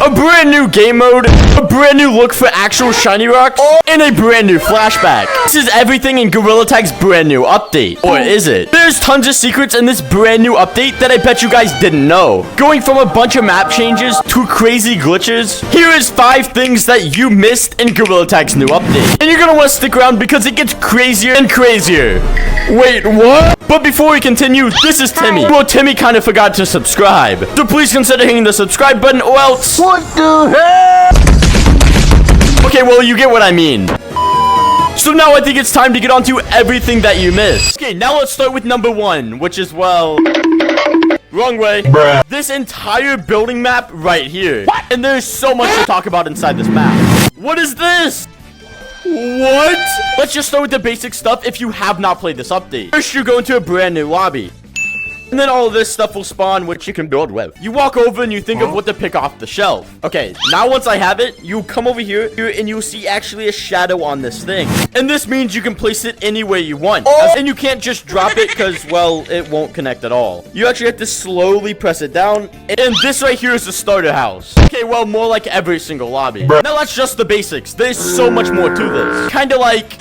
a brand new game mode, a brand new look for actual shiny rocks, and a brand new flashback. This is everything in Gorilla Tag's brand new update. Or is it? There's tons of secrets in this brand new update that I bet you guys didn't know. Going from a bunch of map changes to crazy glitches, here is 5 things that you missed in Gorilla Tag's new update. And you're gonna want to stick around because it gets crazier and crazier. Wait, what? But before we continue, this is Timmy. Well, Timmy kind of forgot to subscribe. So please consider hitting the subscribe button or else... What the hell? Okay, well, you get what I mean. So now I think it's time to get on to everything that you missed. Okay, now let's start with number 1, which is, well... Wrong way. Bruh. This entire building map right here. What? And there's so much to talk about inside this map. What is this? What? Let's just start with the basic stuff if you have not played this update. First, you go into a brand new lobby. And then all of this stuff will spawn, which you can build with. You walk over and you think of what to pick off the shelf. Okay, now once I have it, you come over here and you'll see actually a shadow on this thing. And this means you can place it anywhere you want. And you can't just drop it because, well, it won't connect at all. You actually have to slowly press it down. And this right here is the starter house. Okay, well, more like every single lobby. Now that's just the basics. There's so much more to this. Kind of like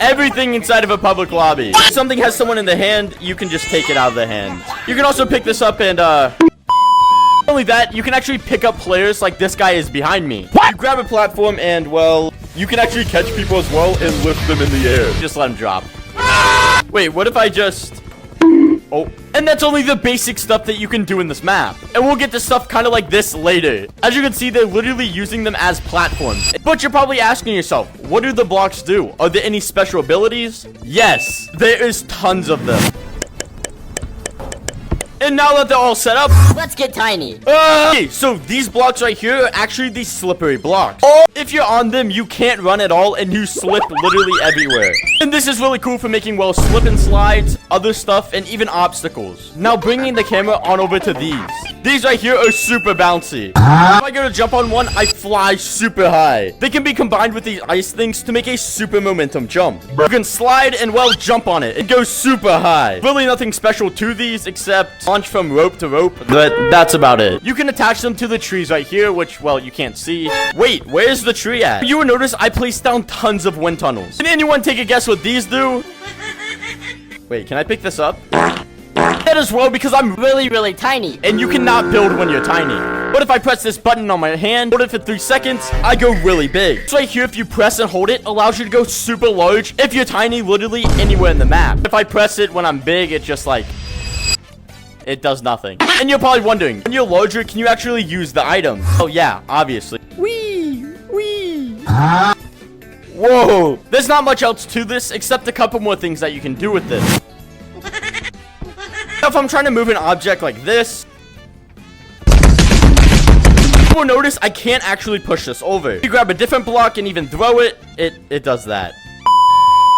everything inside of a public lobby. If something has someone in the hand, you can just take it out of the hand. You can also pick this up and, not only that, you can actually pick up players like this guy is behind me. What? You grab a platform and, well, you can actually catch people as well and lift them in the air. Just let them drop. Wait, what if I just... Oh, and that's only the basic stuff that you can do in this map. And we'll get to stuff kind of like this later. As you can see, they're literally using them as platforms. But you're probably asking yourself, what do the blocks do? Are there any special abilities? Yes, there is tons of them. And now that they're all set up, let's get tiny. Okay, so these blocks right here are actually these slippery blocks. If you're on them, you can't run at all, and you slip literally everywhere. And this is really cool for making, well, slip and slides, other stuff, and even obstacles. Now, bringing the camera on over to these. These right here are super bouncy. If I go to jump on one, I fly super high. They can be combined with these ice things to make a super momentum jump. You can slide and, well, jump on it. It goes super high. Really nothing special to these except launch from rope to rope, but that's about it. You can attach them to the trees right here, which, well, you can't see. Wait, where's the tree at? You will notice I placed down tons of wind tunnels. Can anyone take a guess what these do? Wait, can I pick this up? That as well, because I'm really tiny, and you cannot build when you're tiny. But if I press this button on my hand, hold it for 3 seconds, I go really big. So right here, if you press and hold it, allows you to go super large if you're tiny, literally anywhere in the map. If I press it when I'm big, it just like... it does nothing. And you're probably wondering, when you're larger, can you actually use the items? Oh yeah, obviously. Wee! Whoa! There's not much else to this, except a couple more things that you can do with this. Now, if I'm trying to move an object like this, you will notice I can't actually push this over. If you grab a different block and even throw it, it does that.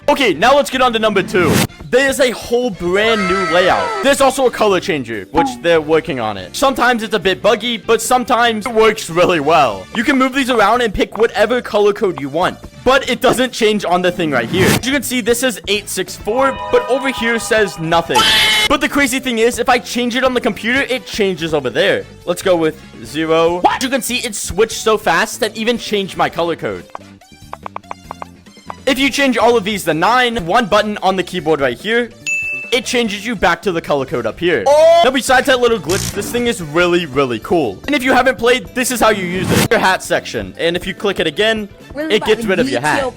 Okay, now let's get on to number 2. There's a whole brand new layout. There's also a color changer, which they're working on it. Sometimes it's a bit buggy, but sometimes it works really well. You can move these around and pick whatever color code you want. But it doesn't change on the thing right here. As you can see, this is 864, but over here says nothing. But the crazy thing is, if I change it on the computer, it changes over there. Let's go with 0. As you can see, it switched so fast that even changed my color code. If you change all of these to 9, one button on the keyboard right here, it changes you back to the color code up here. Now, besides that little glitch, this thing is really cool. And if you haven't played, this is how you use it. Your hat section. And if you click it again, it gets rid of your hat.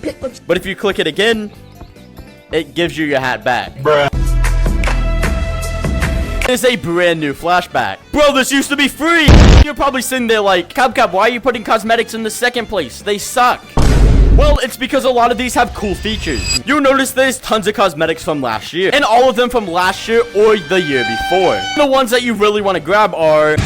But if you click it again, it gives you your hat back. Bruh. It's a brand new flashback. Bro, this used to be free. You're probably sitting there like, Cub, why are you putting cosmetics in the second place? They suck. Well, it's because a lot of these have cool features. You'll notice there's tons of cosmetics from last year, and all of them from last year or the year before. The ones that you really want to grab are...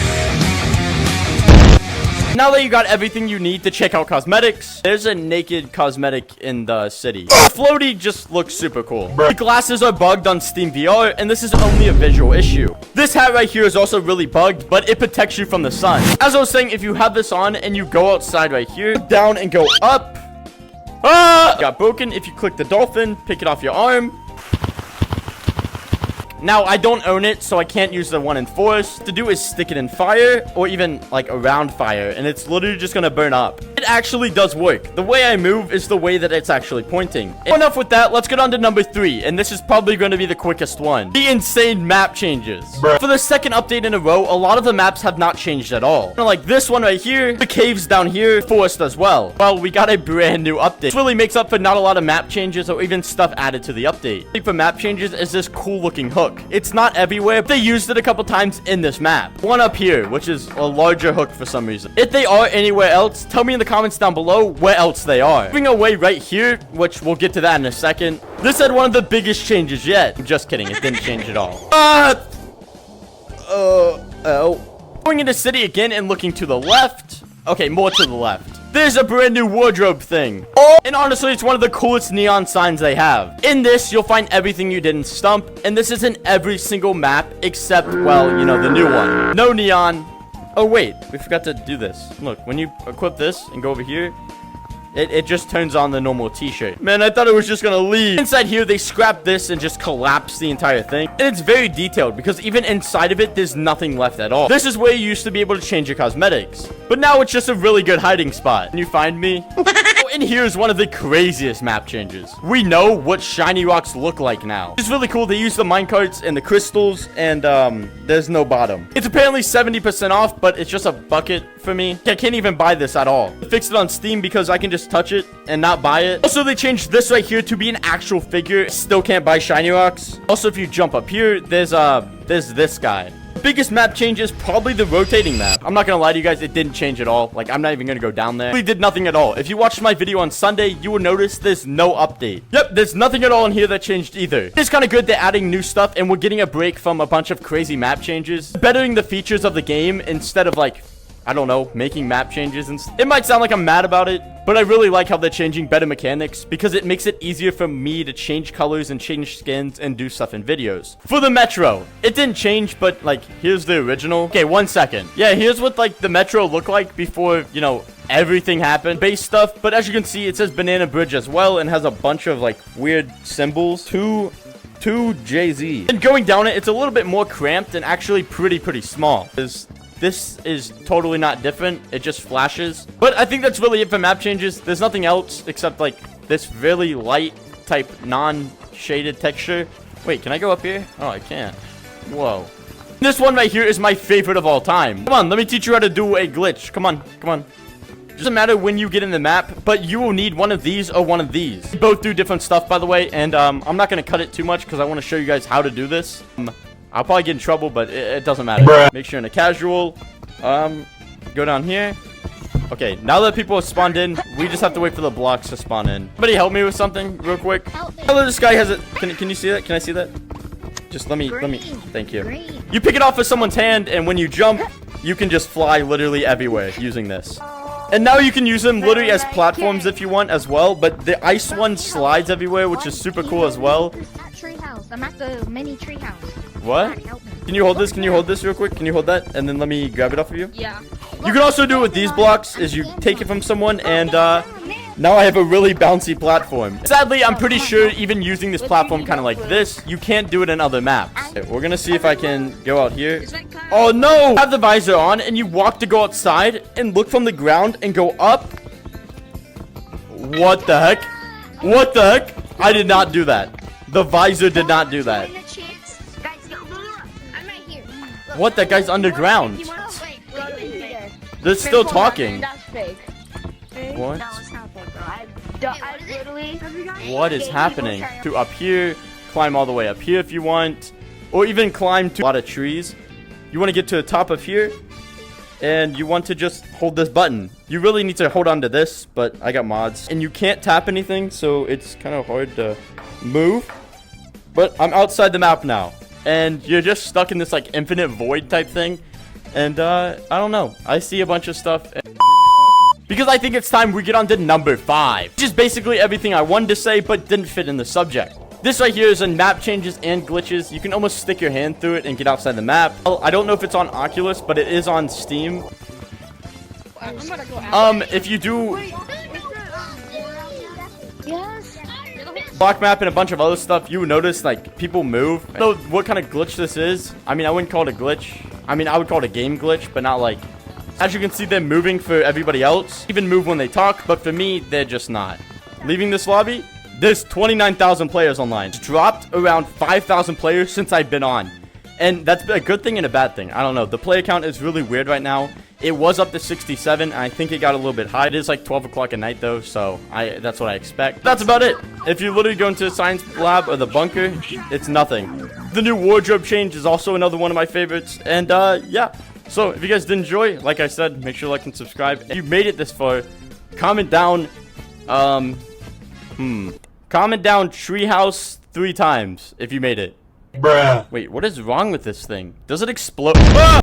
Now that you got everything you need to check out cosmetics, there's a naked cosmetic in the city. The floaty just looks super cool. The glasses are bugged on Steam VR, and this is only a visual issue. This hat right here is also really bugged, but it protects you from the sun. As I was saying, if you have this on and you go outside right here, down and go up, got broken. If you click the dolphin, pick it off your arm, Now, I don't own it, so I can't use the one in forest. To do is stick it in fire, or even, like, around fire, and it's literally just gonna burn up. It actually does work. The way I move is the way that it's actually pointing. Enough with that, let's get on to number 3, and this is probably gonna be the quickest one. The insane map changes. For the second update in a row, a lot of the maps have not changed at all. Like this one right here, the caves down here, forest as well. Well, we got a brand new update. This really makes up for not a lot of map changes or even stuff added to the update. For map changes is this cool looking hook. It's not everywhere, but they used it a couple times in this map. One up here, which is a larger hook for some reason. If they are anywhere else, tell me in the comments down below where else they are. Moving away right here, which we'll get to that in a second. This had one of the biggest changes yet. I'm just kidding, it didn't change at all. Going into city again and looking to the left. Okay, more to the left. There's a brand new wardrobe thing. And honestly, it's one of the coolest neon signs they have. In this, you'll find everything you did in Stump. And this is in every single map except, well, you know, the new one. No neon. Oh, wait. We forgot to do this. Look, when you equip this and go over here, it just turns on the normal t-shirt. Man, I thought it was just gonna leave. Inside here, they scrapped this and just collapsed the entire thing. And it's very detailed because even inside of it, there's nothing left at all. This is where you used to be able to change your cosmetics. But now it's just a really good hiding spot. Can you find me? And here's one of the craziest map changes. We know what shiny rocks look like now. It's really cool. They use the minecarts and the crystals, and there's no bottom. It's apparently 70% off, but it's just a bucket for me. I can't even buy this at all. I fixed it on Steam because I can just touch it and not buy it. Also, they changed this right here to be an actual figure. Still can't buy shiny rocks. Also, if you jump up here, there's this guy. Biggest map change is probably the rotating map. I'm not gonna lie to you guys, it didn't change at all. Like, I'm not even gonna go down there. We did nothing at all. If you watched my video on Sunday, you will notice there's no update. Yep, there's nothing at all in here that changed either. It's kind of good they're adding new stuff, and we're getting a break from a bunch of crazy map changes. Bettering the features of the game instead of, like, I don't know, making map changes. And it might sound like I'm mad about it, but I really like how they're changing better mechanics because it makes it easier for me to change colors and change skins and do stuff in videos. For the Metro, it didn't change, but like, here's the original. Okay, 1 second. Yeah, here's what like the Metro looked like before, you know, everything happened. Base stuff, but as you can see, it says Banana Bridge as well and has a bunch of like weird symbols. To Jay-Z. And going down it, it's a little bit more cramped and actually pretty small. This is totally not different. It just flashes. But I think that's really it for map changes. There's nothing else except like this really light type non-shaded texture. Wait, can I go up here? Oh, I can't. Whoa. This one right here is my favorite of all time. Come on, let me teach you how to do a glitch. Come on, come on. Doesn't matter when you get in the map, but you will need one of these or one of these. They both do different stuff, by the way, and I'm not gonna cut it too much because I want to show you guys how to do this. I'll probably get in trouble, but it doesn't matter. Bruh. Make sure in a casual. Go down here. Okay, now that people have spawned in, we just have to wait for the blocks to spawn in. Somebody help me with something real quick. Hello, this guy has it. Can you see that? Can I see that? Just let me. Thank you. Green. You pick it off of someone's hand, and when you jump, you can just fly literally everywhere using this. And now you can use them literally as platforms if you want as well. But the ice one slides everywhere, which is super cool as well. I'm at the mini tree house. What? Can you hold this? Can you hold this real quick? Can you hold that? And then let me grab it off of you? Yeah. You can also do it with these blocks, is you take it from someone, and now I have a really bouncy platform. Sadly, I'm pretty sure even using this platform kind of like this, you can't do it in other maps. Okay, we're gonna see if I can go out here. Oh no! Have the visor on, and you walk to go outside, and look from the ground, and go up. What the heck? What the heck? I did not do that. The visor did not do that. What? That guy's underground. They're still talking. What? What is happening? To up here, climb all the way up here if you want, or even climb to a lot of trees. You want to get to the top of here, and you want to just hold this button. You really need to hold on to this, but I got mods. And you can't tap anything, so it's kind of hard to move. But I'm outside the map now. And you're just stuck in this like infinite void type thing. And I don't know. I see a bunch of stuff. Because I think it's time we get on to number 5. Which is basically everything I wanted to say but didn't fit in the subject. This right here is in map changes and glitches. You can almost stick your hand through it and get outside the map. I don't know if it's on Oculus, but it is on Steam. If you do... block map and a bunch of other stuff, you notice like people move. I don't know what kind of glitch this is. I mean, I wouldn't call it a glitch. I mean, I would call it a game glitch, but not like, as you can see, they're moving for everybody else. Even move when they talk, but for me, they're just not. Leaving this lobby, there's 29,000 players online. It's dropped around 5,000 players since I've been on. And that's a good thing and a bad thing. I don't know. The player count is really weird right now. It was up to 67, and I think it got a little bit high. It is like 12 o'clock at night, though, so that's what I expect. That's about it. If you literally go into the science lab or the bunker, it's nothing. The new wardrobe change is also another one of my favorites. And, yeah. So, if you guys did enjoy, like I said, make sure to like and subscribe. If you made it this far, comment down, comment down treehouse 3 times if you made it. Bruh. Wait, what is wrong with this thing? Does it explode? Ah!